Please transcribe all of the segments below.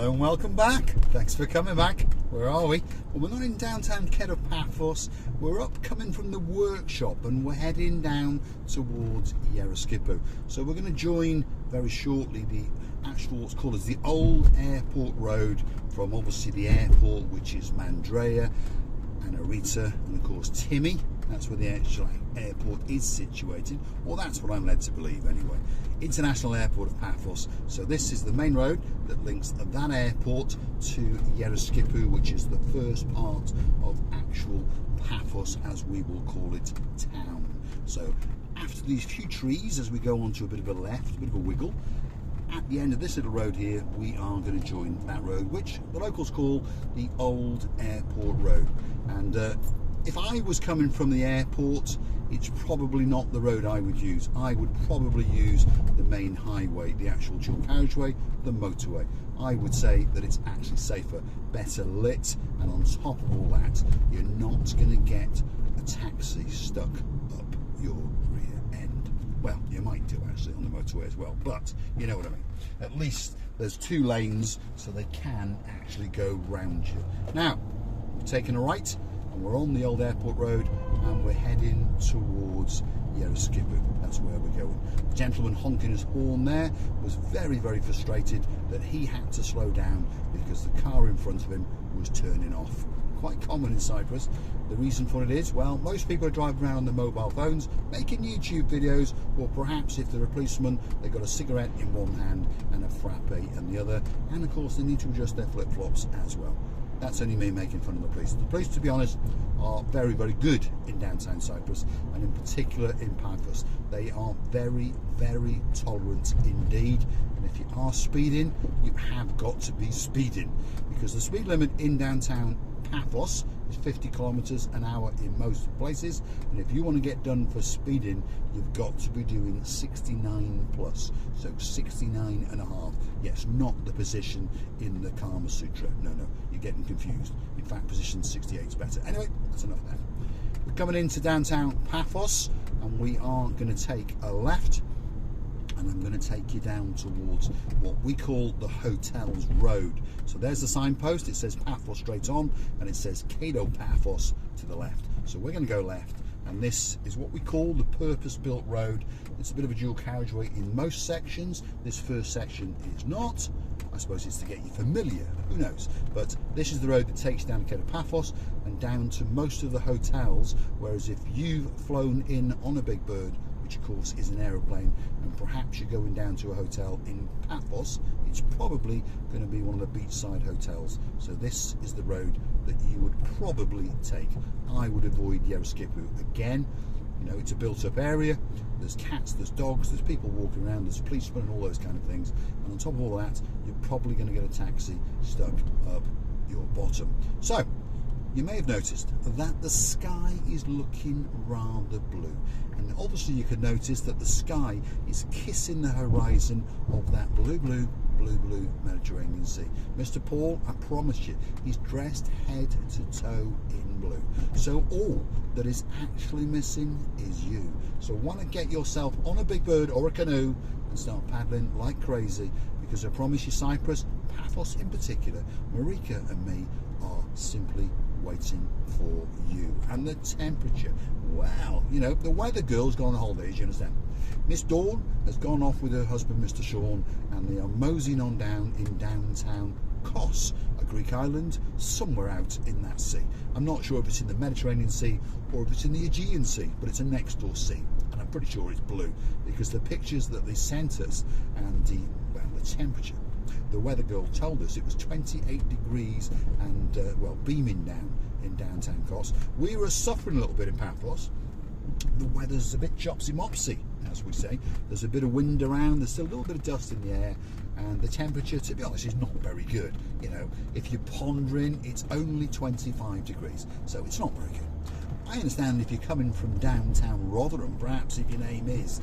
Hello and welcome back. Thanks for coming back. Where are we? Well, we're not in downtown Paphos. We're up coming from the workshop and we're heading down towards Yereskipou. So we're going to join very shortly the actual what's called as the old airport road from obviously the airport, which is Mandrea and Arita and of course Timmy. That's where the actual airport is situated, or that's what I'm led to believe anyway. International Airport of Paphos. So this is the main road that links that airport to Yereskipou, which is the first part of actual Paphos, as we will call it, town. So after these few trees, as we go on to a bit of a left, a bit of a wiggle, at the end of this little road here, we are going to join that road, which the locals call the Old Airport Road. And if I was coming from the airport, it's probably not the road I would use. I would probably use the main highway, the actual dual carriageway, the motorway. I would say that it's actually safer, better lit, and on top of all that, you're not going to get a taxi stuck up your rear end. Well, you might do actually on the motorway as well, but you know what I mean. At least there's two lanes, so they can actually go round you. Now, we're taking a right, and we're on the old airport road and we're heading towards Yereskipou. That's where we're going. The gentleman honking his horn there was very, very frustrated that he had to slow down because the car in front of him was turning off. Quite common in Cyprus. The reason for it is, well, most people are driving around on their mobile phones making YouTube videos, or perhaps if they're a policeman, they've got a cigarette in one hand and a frappe in the other, and of course they need to adjust their flip-flops as well. That's only me making fun of the police. The police, to be honest, are very, very good in downtown Cyprus, and in particular in Paphos. They are very, very tolerant indeed. And if you are speeding, you have got to be speeding, because the speed limit in downtown Paphos is 50 kilometers an hour in most places, and if you want to get done for speeding, you've got to be doing 69 plus, so 69 and a half. Yes, not the position in the Kama Sutra. No, you're getting confused. In fact, position 68 is better. Anyway, that's enough there. We're coming into downtown Paphos, and we are going to take a left, and I'm going to take you down towards what we call the Hotels Road. So there's the signpost. It says Paphos straight on, and it says Cato Paphos to the left. So we're going to go left, and this is what we call the purpose-built road. It's a bit of a dual carriageway in most sections. This first section is not. I suppose it's to get you familiar, who knows. But this is the road that takes you down to Cato Paphos and down to most of the hotels, whereas if you've flown in on a big bird, which of course is an aeroplane, and perhaps you're going down to a hotel in Paphos, it's probably going to be one of the beachside hotels. So this is the road that you would probably take. I would avoid Yereskipou. Again, you know, it's a built-up area. There's cats, there's dogs, there's people walking around, there's policemen and all those kind of things. And on top of all that, you're probably going to get a taxi stuck up your bottom. So, you may have noticed that the sky is looking rather blue, and obviously you can notice that the sky is kissing the horizon of that blue Mediterranean Sea. Mr. Paul, I promise you, he's dressed head to toe in blue. So all that is actually missing is you. So why not get yourself on a big bird or a canoe and start paddling like crazy, because I promise you Cyprus, Paphos in particular, Marika and me are simply waiting for you. And the temperature, well, you know, the weather girl's gone on holidays, you understand. Miss Dawn has gone off with her husband, Mr. Sean, and they are moseying on down in downtown Kos, a Greek island somewhere out in that sea. I'm not sure if it's in the Mediterranean Sea or if it's in the Aegean Sea, but it's a next door sea, and I'm pretty sure it's blue, because the pictures that they sent us and the temperature, the weather girl told us it was 28 degrees and, well, beaming down in downtown Kos. We were suffering a little bit in Paphos. The weather's a bit chopsy-mopsy, as we say. There's a bit of wind around, there's still a little bit of dust in the air, and the temperature, to be honest, is not very good. You know, if you're pondering, it's only 25 degrees, so it's not very good. I understand if you're coming from downtown Rotherham, perhaps if your name is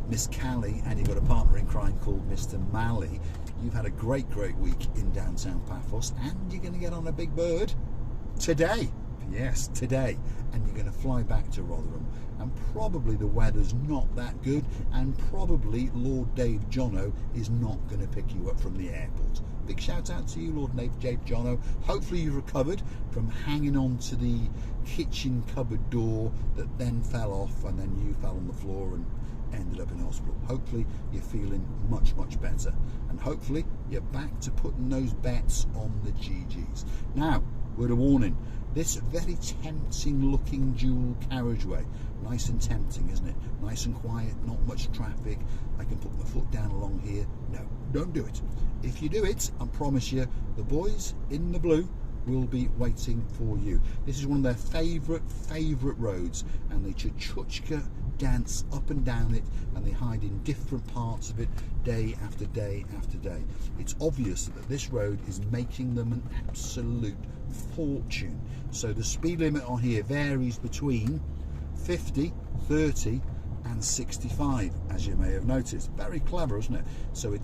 Miss Callie and you've got a partner in crime called Mr. Malley, you've had a great week in downtown Paphos, and you're going to get on a big bird today. Yes, today. And you're going to fly back to Rotherham, and probably the weather's not that good, and probably Lord Dave Jono is not going to pick you up from the airport. big shout out to you, Lord Nave Jabe Jono. Hopefully you've recovered from hanging on to the kitchen cupboard door that then fell off, and then you fell on the floor and ended up in hospital. Hopefully you're feeling much better, and hopefully you're back to putting those bets on the GGs. Now, word of warning, this very tempting looking dual carriageway, nice and tempting, isn't it? Nice and quiet, not much traffic. I can put my foot down along here. No, don't do it. If you do it, I promise you, the boys in the blue will be waiting for you. This is one of their favourite roads, and they chuchka dance up and down it, and they hide in different parts of it day after day after day. It's obvious that this road is making them an absolute fortune. So the speed limit on here varies between 50, 30 and 65, as you may have noticed. Very clever, isn't it? So it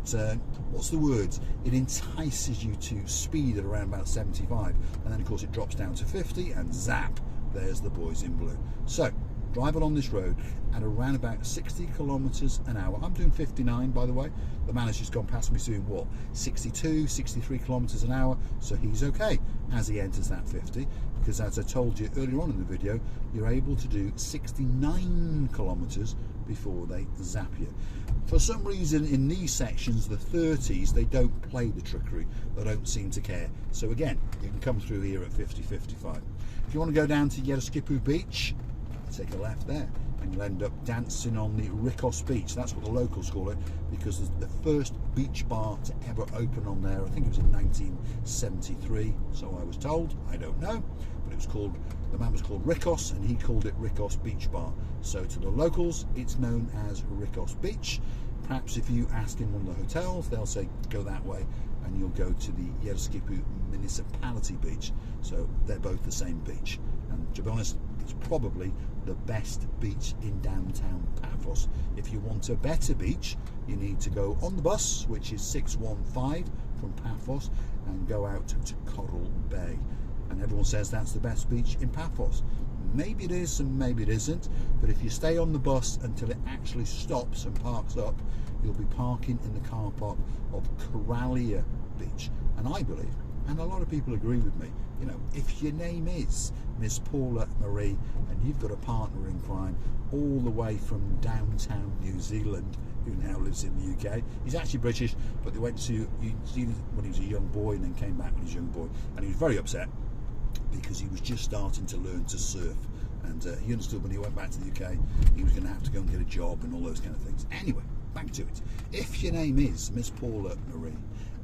what's the words, it entices you to speed at around about 75, and then of course it drops down to 50, and zap, there's the boys in blue. So drive along this road at around about 60 kilometers an hour. I'm doing 59, by the way. The man has just gone past me doing what, 62, 63 kilometers an hour, so he's okay as he enters that 50, because as I told you earlier on in the video, you're able to do 69 kilometers before they zap you. For some reason in these sections, the 30s, they don't play the trickery. They don't seem to care. So again, you can come through here at 50, 55. If you want to go down to Yeraskipu Beach, take a left there, and you'll end up dancing on the Rikos Beach. That's what the locals call it, because it's the first beach bar to ever open on there. I think it was in 1973, so I was told. I don't know, but it was called, the man was called Rikos, and he called it Rikos Beach Bar. So to the locals, it's known as Rikos Beach. Perhaps if you ask in one of the hotels, they'll say go that way, and you'll go to the Yeraskipu Municipality Beach. So they're both the same beach, and to be honest, it's probably the best beach in downtown Paphos. If you want a better beach, you need to go on the bus, which is 615 from Paphos, and go out to Coral Bay. And everyone says that's the best beach in Paphos. Maybe it is and maybe it isn't, but if you stay on the bus until it actually stops and parks up, you'll be parking in the car park of Coralia Beach. And I believe, and a lot of people agree with me, you know, if your name is Miss Paula Marie and you've got a partner in crime all the way from downtown New Zealand, who now lives in the UK, he's actually British, but they went to New Zealand when he was a young boy and then came back when he was a young boy, and he was very upset because he was just starting to learn to surf, and he understood when he went back to the UK he was going to have to go and get a job and all those kind of things. Anyway, back to it. If your name is Miss Paula Marie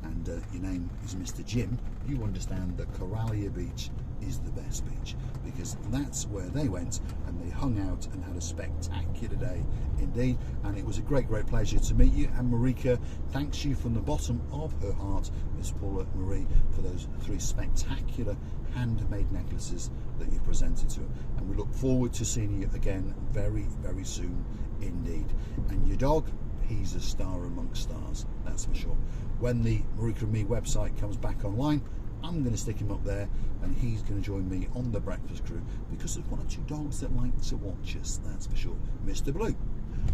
and your name is Mr. Jim, you understand that Coralia Beach is the best beach, because that's where they went and they hung out and had a spectacular day indeed. And it was a great pleasure to meet you, and Marika thanks you from the bottom of her heart, Miss Paula Marie, for those 3 spectacular handmade necklaces that you presented to her, and we look forward to seeing you again very soon indeed. And your dog, he's a star amongst stars, that's for sure. When the Marika and Me website comes back online, I'm going to stick him up there, and he's going to join me on the breakfast crew, because there's 1 or 2 dogs that like to watch us, that's for sure. Mr. Blue,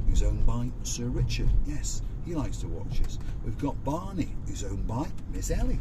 who's owned by Sir Richard, yes, he likes to watch us. We've got Barney, who's owned by Miss Ellie,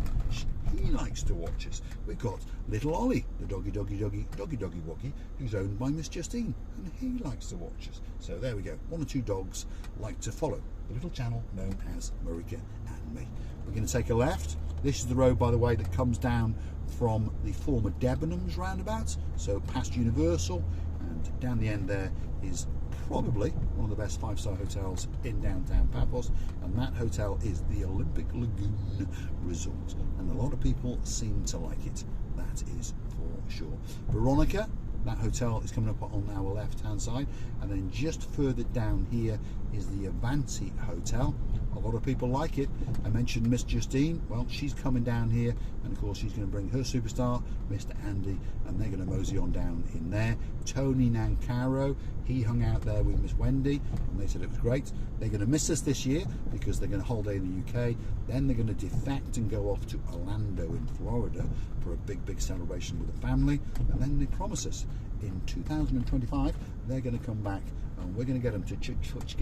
he likes to watch us. We've got Little Ollie, the doggy woggy, who's owned by Miss Justine, and he likes to watch us. So there we go, 1 or 2 dogs like to follow the little channel known as Marika and Me. We're going to take a left. This is the road, by the way, that comes down from the former Debenhams roundabout, so past Universal, and down the end there is probably one of the best 5-star hotels in downtown Paphos, and that hotel is the Olympic Lagoon Resort, and a lot of people seem to like it, that is for sure. Veronica, that hotel is coming up on our left hand side, and then just further down here is the Avanti Hotel. A lot of people like it. I mentioned Miss Justine, well, she's coming down here, and of course she's going to bring her superstar, Mr. Andy, and they're going to mosey on down in there. Tony Nancaro, he hung out there with Miss Wendy, and they said it was great. They're going to miss us this year because they're going to holiday in the UK, then they're going to defect and go off to Orlando in Florida for a big celebration with the family, and then they promise us in 2025 they're going to come back, and we're going to get them to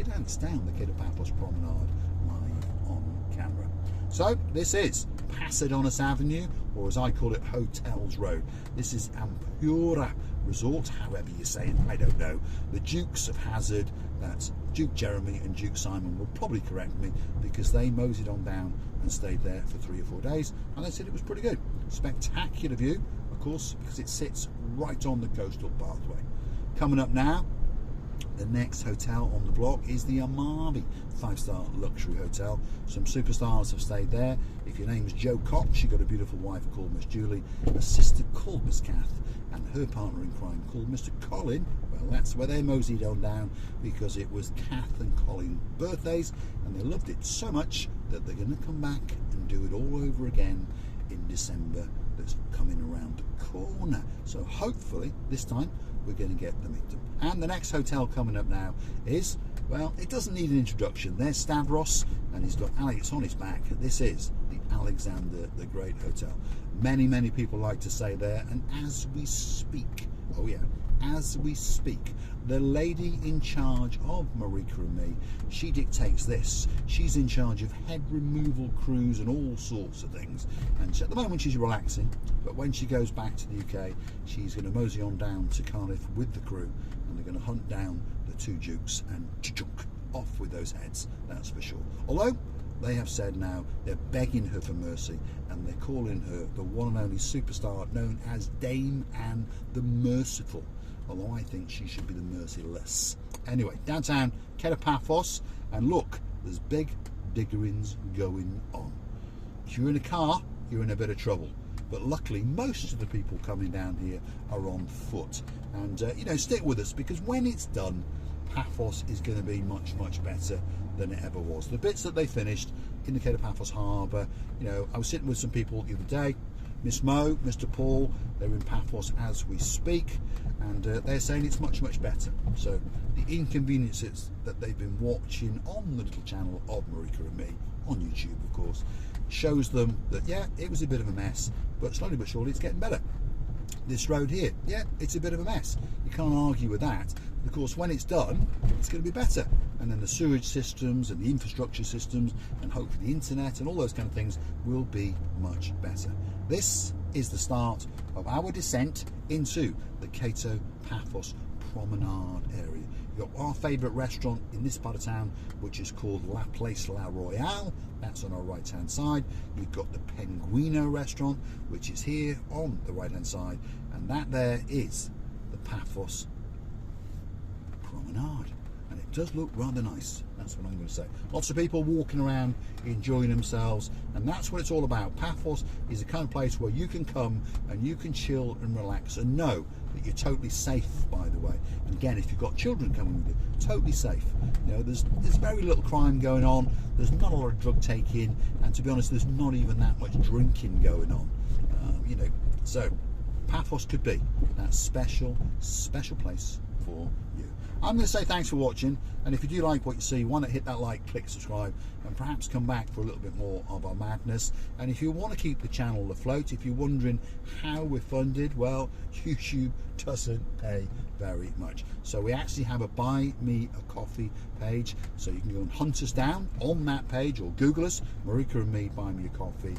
dance down the Paphos Promenade live on camera. So this is Passidonis Avenue, or as I call it, Hotels Road. This is Ampura Resort, however you say it, I don't know. The Dukes of Hazzard, that's Duke Jeremy and Duke Simon, will probably correct me, because they moseyed on down and stayed there for 3 or 4 days, and they said it was pretty good. Spectacular view, of course, because it sits right on the coastal pathway. Coming up now, the next hotel on the block is the Amabi 5-star luxury hotel. Some superstars have stayed there. If your name is Joe Cox, you've got a beautiful wife called Miss Julie, a sister called Miss Kath, and her partner in crime called Mr. Colin. Well, that's where they moseyed on down, because it was Kath and Colin's birthdays, and they loved it so much that they're going to come back and do it all over again in December. That's coming around the corner. So hopefully this time we're going to get to meet them. And the next hotel coming up now is, well, it doesn't need an introduction. There's Stavros, and he's got Alex on his back. This is the Alexander the Great Hotel. Many people like to stay there, and as we speak, oh yeah, as we speak, the lady in charge of Marika and me, she dictates this. She's in charge of head removal crews and all sorts of things. And at the moment she's relaxing, but when she goes back to the UK, she's going to mosey on down to Cardiff with the crew, and they're going to hunt down the 2 Dukes and chunk off with those heads, that's for sure. Although they have said now they're begging her for mercy, and they're calling her the one and only superstar known as Dame Anne the Merciful, although I think she should be the merciless. Anyway, downtown Paphos, and look, there's big diggerings going on. If you're in a car, you're in a bit of trouble, but luckily most of the people coming down here are on foot. And you know, stick with us, because when it's done, Paphos is going to be much better than it ever was. The bits that they finished in the Paphos Harbour, you know, I was sitting with some people the other day, Miss Mo, Mr. Paul, they're in Paphos as we speak, and they're saying it's much better. So the inconveniences that they've been watching on the little channel of Marika and me, on YouTube of course, shows them that yeah, it was a bit of a mess, but slowly but surely it's getting better. This road here, yeah, it's a bit of a mess. You can't argue with that. Of course, when it's done, it's going to be better. And then the sewage systems and the infrastructure systems, and hopefully the internet and all those kind of things will be much better. This is the start of our descent into the Paphos Promenade area. You've got our favourite restaurant in this part of town, which is called La Place La Royale. That's on our right hand side. You've got the Penguino restaurant, which is here on the right hand side, and that there is the Paphos Promenade, and it does look rather nice. That's what I'm going to say. Lots of people walking around enjoying themselves, and that's what it's all about. Paphos is the kind of place where you can come and you can chill and relax and know that you're totally safe, by the way. And again, if you've got children coming with you, totally safe. You know, there's very little crime going on, there's not a lot of drug taking, and to be honest, there's not even that much drinking going on. You know, so Paphos could be that special place for you. I'm going to say thanks for watching, and if you do like what you see, why not hit that like, click subscribe, and perhaps come back for a little bit more of our madness. And if you want to keep the channel afloat, if you're wondering how we're funded, well, YouTube doesn't pay very much. So we actually have a Buy Me a Coffee page, so you can go and hunt us down on that page, or Google us, Marika and me, Buy Me a Coffee,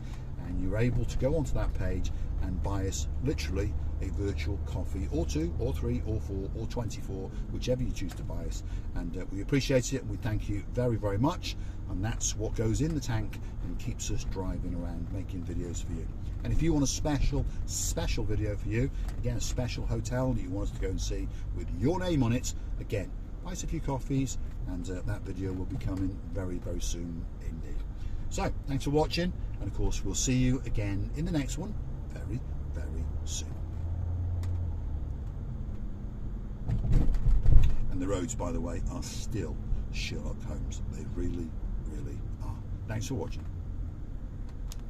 and you're able to go onto that page and buy us literally a virtual coffee, or 2 or 3 or 4 or 24, whichever you choose to buy us. And we appreciate it, and we thank you very much. And that's what goes in the tank and keeps us driving around making videos for you. And if you want a special video for you, again, a special hotel that you want us to go and see with your name on it, again, buy us a few coffees, and that video will be coming very soon indeed. So thanks for watching, and of course we'll see you again in the next one very soon. And the roads, by the way, are still Sherlock Holmes. They really are. Thanks for watching.